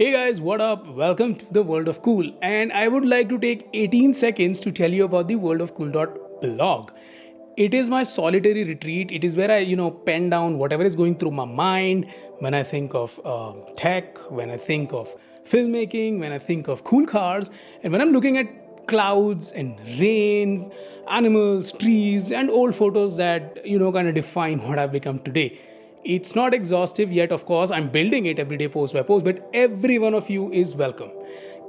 Hey guys, what up? Welcome to the World of Cool. And I would like to take 18 seconds to tell you about the worldofcool.blog. It is my solitary retreat. It is where I pen down whatever is going through my mind when I think of tech, when I think of filmmaking, when I think of cool cars, and when I'm looking at clouds and rains, animals, trees, and old photos that kind of define what I've become today. It's not exhaustive yet, of course. I'm building it every day, post by post, but every one of you is welcome.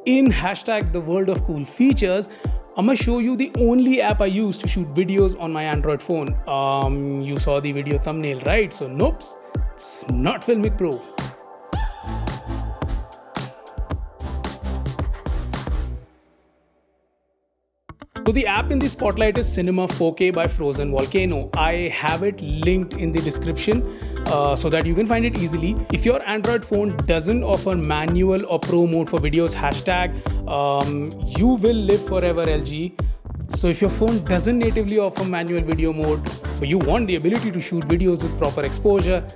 In hashtag the world of cool features, I'm gonna show you the only app I use to shoot videos on my Android phone. You saw the video thumbnail, right? So, nope, it's not Filmic Pro. So the app in the spotlight is Cinema 4K by Frozen Volcano. I have it linked in the description so that you can find it easily. If your Android phone doesn't offer manual or pro mode for videos, hashtag you will live forever LG. So if your phone doesn't natively offer manual video mode, but you want the ability to shoot videos with proper exposure,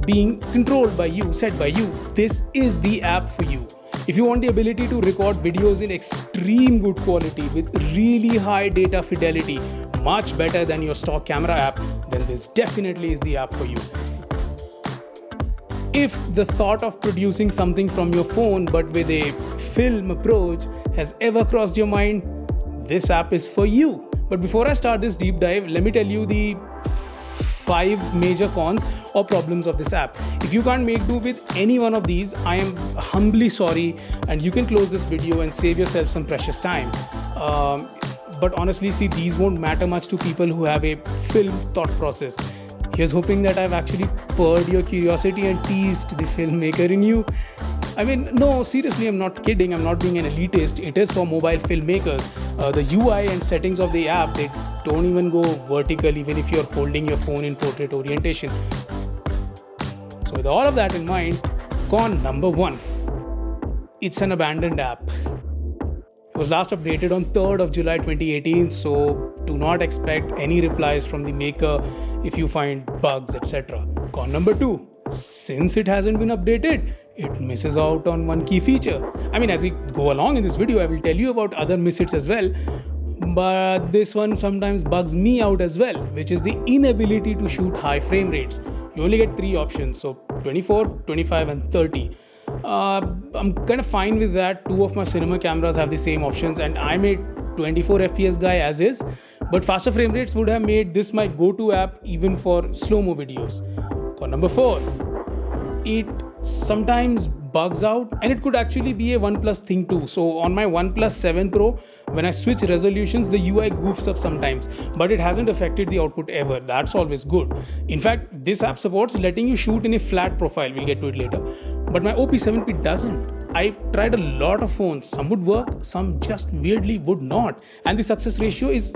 being controlled by you, set by you, this is the app for you. If you want the ability to record videos in extreme good quality with really high data fidelity, much better than your stock camera app, then this definitely is the app for you. If the thought of producing something from your phone but with a film approach has ever crossed your mind, this app is for you. But before I start this deep dive, let me tell you the 5 major cons or problems of this app. If you can't make do with any one of these, I am humbly sorry, and you can close this video and save yourself some precious time. But honestly, see, these won't matter much to people who have a film thought process. Here's hoping that I've actually spurred your curiosity and teased the filmmaker in you. I mean, no, seriously, I'm not kidding. I'm not being an elitist. It is for mobile filmmakers. The UI and settings of the app, they don't even go vertical, even if you're holding your phone in portrait orientation. So with all of that in mind, con number 1. It's an abandoned app. It was last updated on 3rd of July 2018, so do not expect any replies from the maker if you find bugs, etc. Con number 2. Since it hasn't been updated, it misses out on one key feature. I mean, as we go along in this video, I will tell you about other misses as well. But this one sometimes bugs me out as well, which is the inability to shoot high frame rates. You only get 3 options, so 24, 25 and 30. I'm kind of fine with that. 2 of my cinema cameras have the same options, and I'm a 24 FPS guy as is. But faster frame rates would have made this my go-to app even for slow-mo videos. Con number 4. It sometimes bugs out, and it could actually be a OnePlus thing too. So on my OnePlus 7 Pro, when I switch resolutions, the UI goofs up sometimes, but it hasn't affected the output ever. That's always good. In fact, this app supports letting you shoot in a flat profile. We'll get to it later. But my OP7P doesn't. I've tried a lot of phones. Some would work, some just weirdly would not. And the success ratio is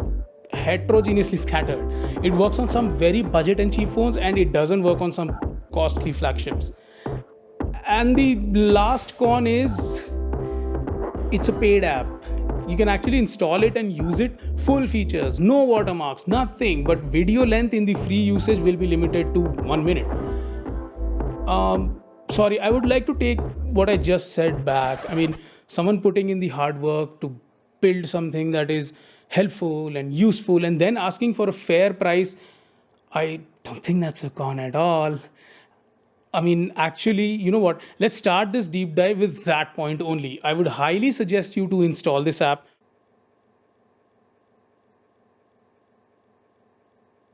heterogeneously scattered. It works on some very budget and cheap phones, and it doesn't work on some costly flagships. And the last con is it's a paid app. You can actually install it and use it, full features, no watermarks, nothing, but video length in the free usage will be limited to 1 minute. Sorry, I would like to take what I just said back. I mean, someone putting in the hard work to build something that is helpful and useful and then asking for a fair price, I don't think that's a con at all. I mean, actually, you know what? Let's start this deep dive with that point only. I would highly suggest you to install this app.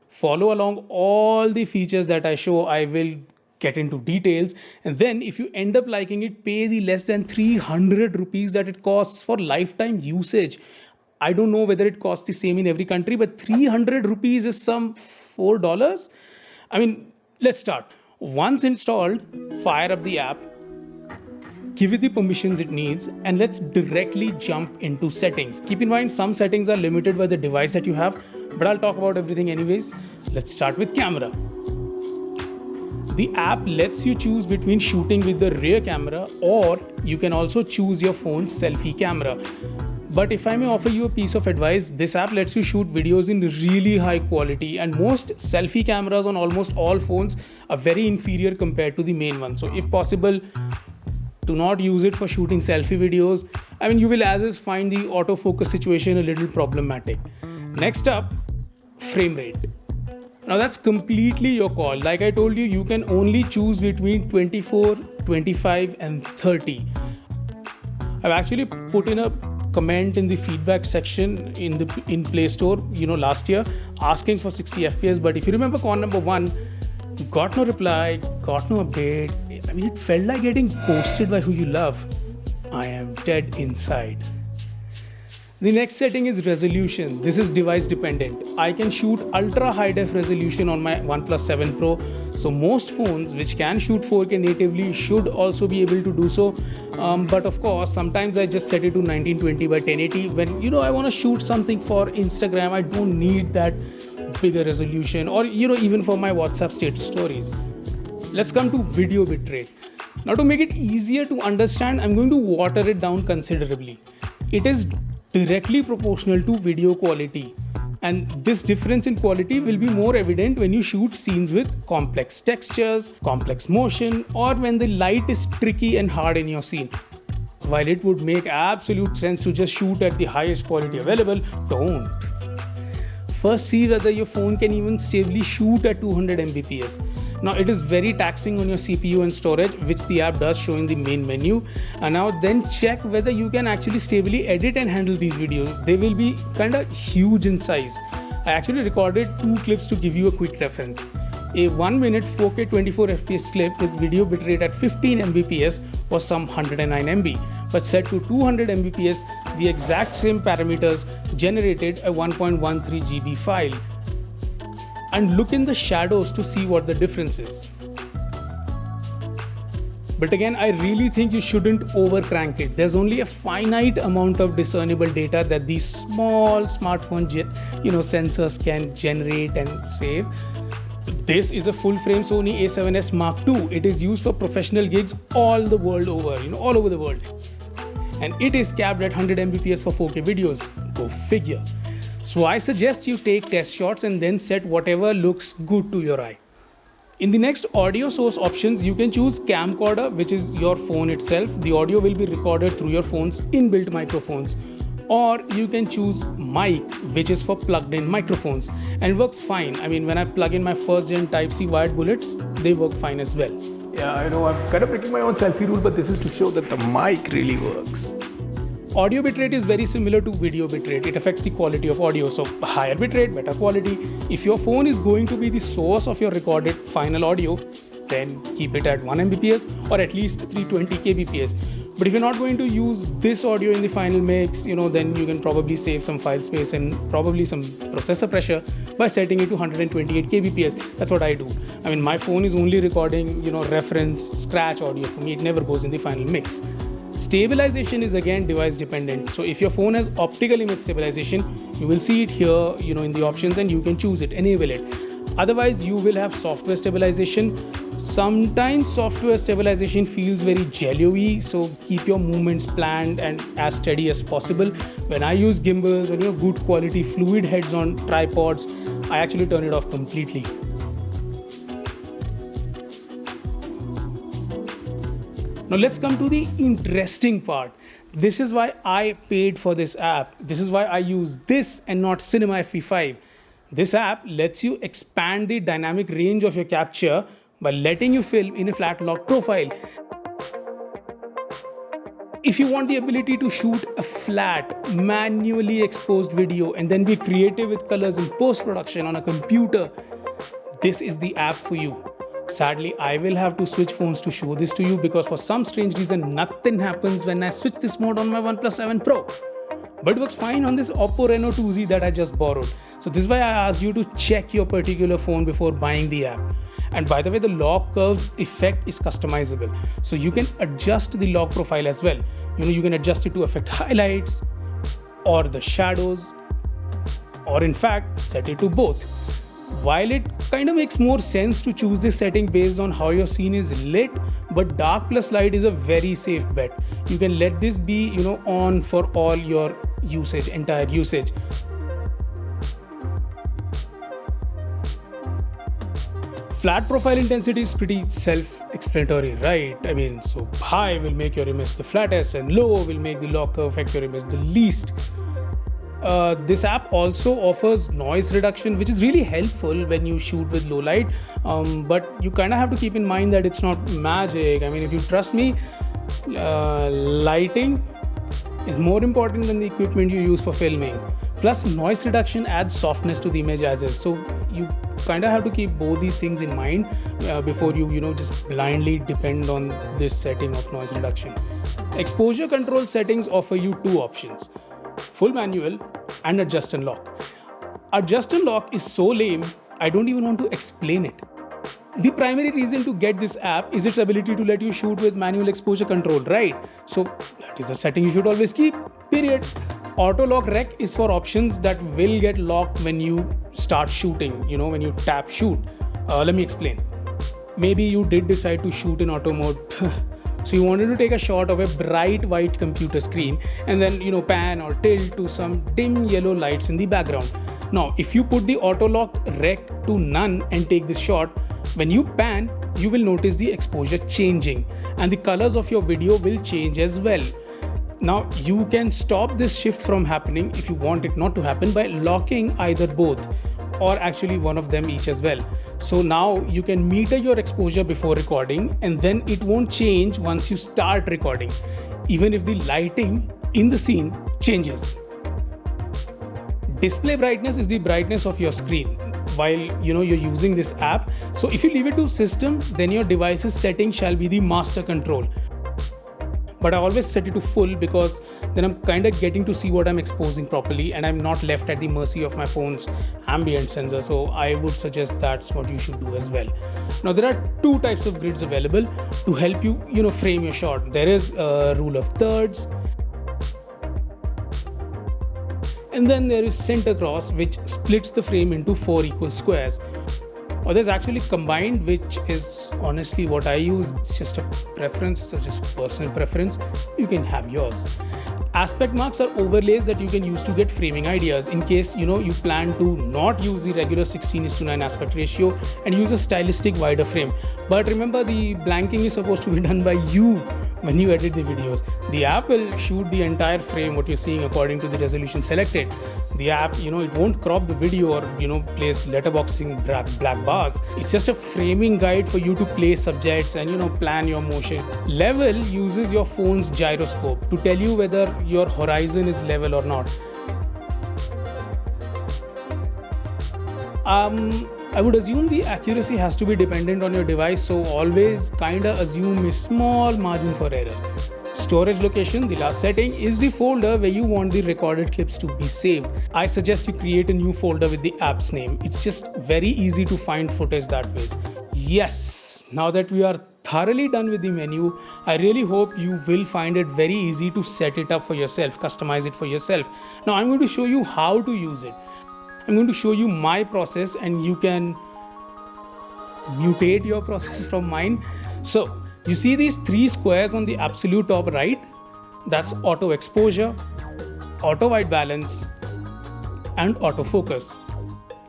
Follow along all the features that I show. I will get into details. And then if you end up liking it, pay the less than 300 rupees that it costs for lifetime usage. I don't know whether it costs the same in every country, but 300 rupees is some $4. I mean, let's start. Once installed, fire up the app, give it the permissions it needs, and let's directly jump into settings. Keep in mind, some settings are limited by the device that you have, but I'll talk about everything anyways. Let's start with camera. The app lets you choose between shooting with the rear camera, or you can also choose your phone's selfie camera. But if I may offer you a piece of advice, this app lets you shoot videos in really high quality, and most selfie cameras on almost all phones are very inferior compared to the main one. So if possible, Do not use it for shooting selfie videos. I mean, you will as is find the autofocus situation a little problematic. Next up, frame rate. Now that's completely your call. Like I told you, you can only choose between 24, 25 and 30. I've actually put in a comment in the feedback section in Play Store, last year, asking for 60 FPS. But if you remember con number 1, got no reply, got no update. I mean, it felt like getting ghosted by who you love. I am dead inside. The next setting is resolution. This is device dependent. I can shoot ultra high def resolution on my OnePlus 7 Pro. So most phones which can shoot 4K natively should also be able to do so. But of course, sometimes I just set it to 1920 by 1080 when I want to shoot something for Instagram. I don't need that bigger resolution, or even for my WhatsApp status stories. Let's come to video bitrate. Now, to make it easier to understand, I'm going to water it down considerably. It is directly proportional to video quality, and this difference in quality will be more evident when you shoot scenes with complex textures, complex motion, or when the light is tricky and hard in your scene. While it would make absolute sense to just shoot at the highest quality available, don't. First, see whether your phone can even stably shoot at 200 Mbps. Now, it is very taxing on your CPU and storage, which the app does show in the main menu. And now then check whether you can actually stably edit and handle these videos. They will be kind of huge in size. I actually recorded 2 clips to give you a quick reference. A 1 minute 4K 24 FPS clip with video bitrate at 15 Mbps was some 109 MB. But set to 200 Mbps, the exact same parameters generated a 1.13 GB file. And look in the shadows to see what the difference is. But again, I really think you shouldn't overcrank it. There's only a finite amount of discernible data that these small smartphone sensors can generate and save. This is a full-frame Sony A7S Mark II. It is used for professional gigs all the world over, all over the world. And it is capped at 100 Mbps for 4K videos. Go figure. So I suggest you take test shots and then set whatever looks good to your eye. In the next audio source options, you can choose camcorder, which is your phone itself. The audio will be recorded through your phone's inbuilt microphones. Or you can choose mic, which is for plugged in microphones, and it works fine. I mean, when I plug in my first gen Type-C wired bullets, they work fine as well. Yeah, I know, I'm kind of breaking my own selfie rule, but this is to show that the mic really works. Audio bitrate is very similar to video bitrate. It affects the quality of audio. So higher bitrate, better quality. If your phone is going to be the source of your recorded final audio, then keep it at 1 Mbps or at least 320 kbps. But if you're not going to use this audio in the final mix, then you can probably save some file space and probably some processor pressure by setting it to 128 kbps. That's what I do. I mean, my phone is only recording, reference, scratch audio for me. It never goes in the final mix. Stabilization is again device dependent. So if your phone has optical image stabilization, you will see it here, in the options, and you can choose it, enable it. Otherwise, you will have software stabilization. Sometimes software stabilization feels very jello-y, so keep your movements planned and as steady as possible. When I use gimbals or good quality fluid heads on tripods, I actually turn it off completely. Now let's come to the interesting part. This is why I paid for this app. This is why I use this and not Cinema FE5. This app lets you expand the dynamic range of your capture by letting you film in a flat log profile. If you want the ability to shoot a flat, manually exposed video and then be creative with colors in post-production on a computer, this is the app for you. Sadly, I will have to switch phones to show this to you because for some strange reason, nothing happens when I switch this mode on my OnePlus 7 Pro. But it works fine on this Oppo Reno 2Z that I just borrowed. So this is why I asked you to check your particular phone before buying the app. And by the way, the log curves effect is customizable. So you can adjust the log profile as well. You can adjust it to affect highlights or the shadows, or in fact, set it to both. While it kind of makes more sense to choose this setting based on how your scene is lit, but dark plus light is a very safe bet. You can let this be, on for all your usage, entire usage. Flat profile intensity is pretty self self-explanatory, right? I mean, so high will make your image the flattest and low will make the log curve affect your image the least. This app also offers noise reduction, which is really helpful when you shoot with low light. But you kind of have to keep in mind that it's not magic. I mean, if you trust me, lighting is more important than the equipment you use for filming. Plus, noise reduction adds softness to the image as is. So you kind of have to keep both these things in mind before you just blindly depend on this setting of noise reduction. Exposure control settings offer you two options: full manual and adjust and lock. Adjust and lock is so lame, I don't even want to explain it. The primary reason to get this app is its ability to let you shoot with manual exposure control, right? So that is a setting you should always keep, period. Auto lock rec is for options that will get locked when you start shooting, when you tap shoot. Let me explain. Maybe you did decide to shoot in auto mode. So you wanted to take a shot of a bright white computer screen and then pan or tilt to some dim yellow lights in the background. Now, if you put the auto lock rec to none and take this shot, when you pan, you will notice the exposure changing and the colors of your video will change as well. Now, you can stop this shift from happening if you want it not to happen by locking either both or actually one of them each as well. So now you can meter your exposure before recording and then it won't change once you start recording, even if the lighting in the scene changes. Display brightness is the brightness of your screen while you're using this app. So if you leave it to system, then your device's setting shall be the master control. But I always set it to full because then I'm kind of getting to see what I'm exposing properly and I'm not left at the mercy of my phone's ambient sensor. So I would suggest that's what you should do as well. Now there are two types of grids available to help you, frame your shot. There is a rule of thirds. And then there is center cross, which splits the frame into 4 equal squares. Or there's actually combined, which is honestly what I use. It's just a preference, so just personal preference. You can have yours. Aspect marks are overlays that you can use to get framing ideas in case you plan to not use the regular 16:9 aspect ratio and use a stylistic wider frame. But remember, the blanking is supposed to be done by you when you edit the videos. The app will shoot the entire frame, what you're seeing, according to the resolution selected. The app, it won't crop the video or, place letterboxing black bars. It's just a framing guide for you to place subjects and, plan your motion. Level uses your phone's gyroscope to tell you whether your horizon is level or not. I would assume the accuracy has to be dependent on your device, so always kinda assume a small margin for error. Storage location, the last setting, is the folder where you want the recorded clips to be saved. I suggest you create a new folder with the app's name. It's just very easy to find footage that way. Yes, now that we are thoroughly done with the menu, I really hope you will find it very easy to set it up for yourself, customize it for yourself. Now I'm going to show you how to use it. I'm going to show you my process and you can mutate your process from mine. So you see these 3 squares on the absolute top right? That's auto exposure, auto white balance, and autofocus.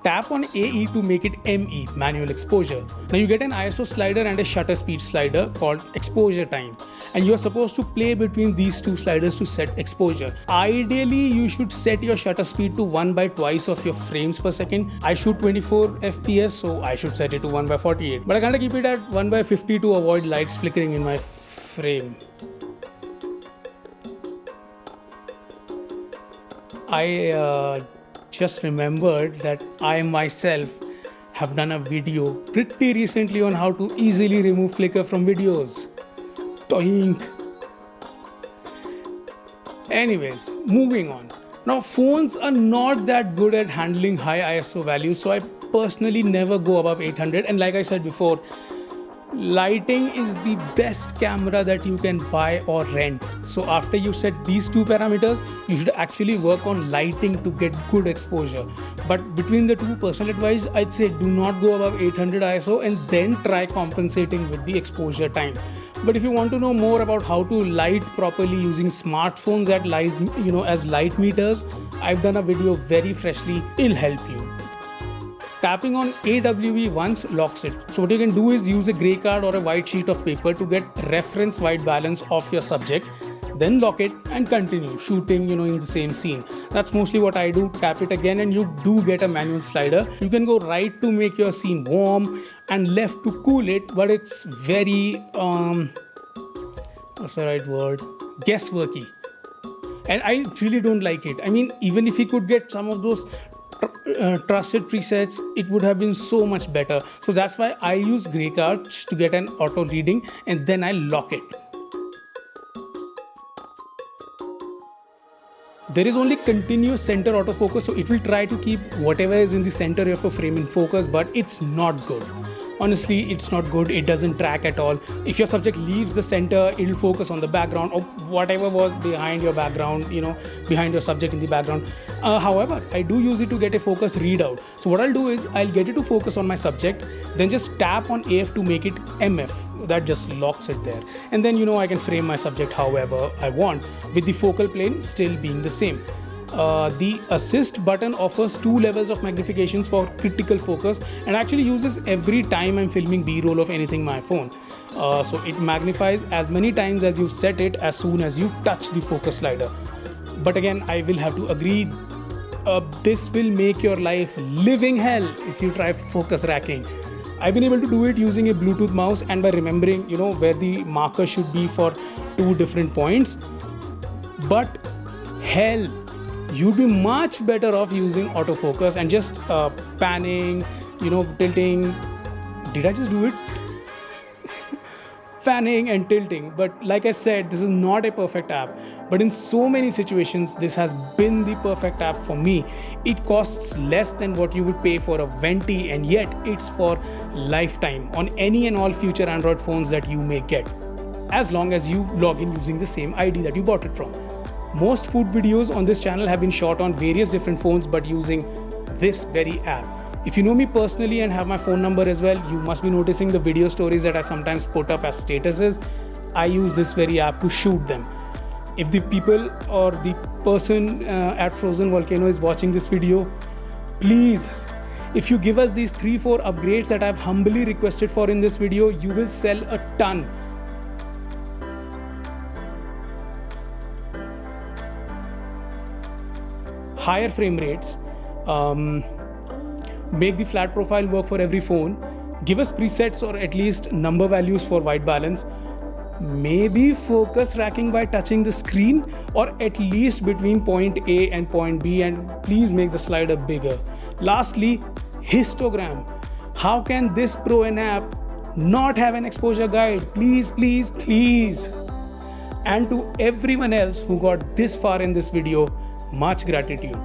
Tap on AE to make it ME, manual exposure. Now you get an ISO slider and a shutter speed slider called exposure time. And you are supposed to play between these two sliders to set exposure. Ideally, you should set your shutter speed to 1/2 of your frames per second. I shoot 24 FPS, so I should set it to 1/48. But I kind of keep it at 1/50 to avoid lights flickering in my frame. I just remembered that I myself have done a video pretty recently on how to easily remove flicker from videos. Toink. Anyways, moving on. Now phones are not that good at handling high ISO values, so I personally never go above 800, and like I said before, lighting is the best camera that you can buy or rent. So after you set these two parameters, you should actually work on lighting to get good exposure. But between the two, personal advice, I'd say do not go above 800 ISO and then try compensating with the exposure time. But if you want to know more about how to light properly using smartphones as light meters, I've done a video very freshly. It'll help you. Tapping on AWE once locks it. So what you can do is use a gray card or a white sheet of paper to get reference white balance of your subject, then lock it and continue shooting, in the same scene. That's mostly what I do. Tap it again and you do get a manual slider. You can go right to make your scene warm and left to cool it, but it's very what's the right word, guessworky, and I really don't like it. I mean, even if you could get some of those trusted presets, it would have been so much better. So that's why I use gray cards to get an auto reading and then I lock it. There is only continuous center autofocus, so it will try to keep whatever is in the center of a frame in focus, but it's not good. Honestly, it's not good. It doesn't track at all. If your subject leaves the center, it'll focus on the background or whatever was behind your background, behind your subject in the background. However, I do use it to get a focus readout. So what I'll do is I'll get it to focus on my subject, then just tap on AF to make it MF. That just locks it there. And then, I can frame my subject however I want, with the focal plane still being the same. The assist button offers 2 levels of magnifications for critical focus and actually uses every time I'm filming B-roll of anything my phone. So it magnifies as many times as you set it as soon as you touch the focus slider. But again, I will have to agree, this will make your life living hell if you try focus racking. I've been able to do it using a Bluetooth mouse and by remembering, where the marker should be for 2 different points. But hell, you'd be much better off using autofocus and just panning, tilting. Did I just do it? Panning and tilting. But like I said, this is not a perfect app. But in so many situations, this has been the perfect app for me. It costs less than what you would pay for a Venti, and yet it's for lifetime on any and all future Android phones that you may get, as long as you log in using the same ID that you bought it from. Most food videos on this channel have been shot on various different phones but using this very app. If you know me personally and have my phone number as well, you must be noticing the video stories that I sometimes put up as statuses. I use this very app to shoot them. If the people or the person at Frozen Volcano is watching this video, please, if you give us these 3-4 upgrades that I've humbly requested for in this video, you will sell a ton. Higher frame rates, make the flat profile work for every phone, give us presets or at least number values for white balance, maybe focus racking by touching the screen or at least between point A and point B, and please make the slider bigger. Lastly, histogram. How can this Pro N app not have an exposure guide? Please, please, please. And to everyone else who got this far in this video, much gratitude.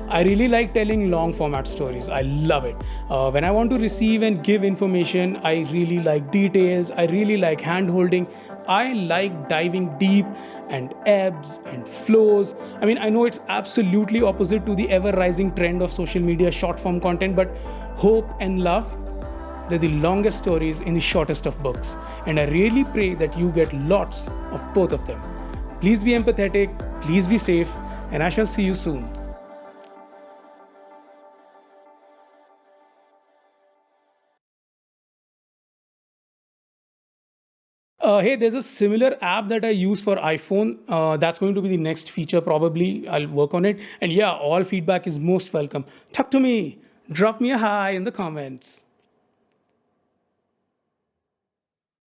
I really like telling long format stories. I love it. When I want to receive and give information, I really like details. I really like hand holding. I like diving deep and ebbs and flows. I mean, I know it's absolutely opposite to the ever rising trend of social media short form content, but hope and love, they're the longest stories in the shortest of books. And I really pray that you get lots of both of them. Please be empathetic, please be safe, and I shall see you soon. Hey, there's a similar app that I use for iPhone. That's going to be the next feature probably. I'll work on it. And yeah, all feedback is most welcome. Talk to me. Drop me a hi in the comments.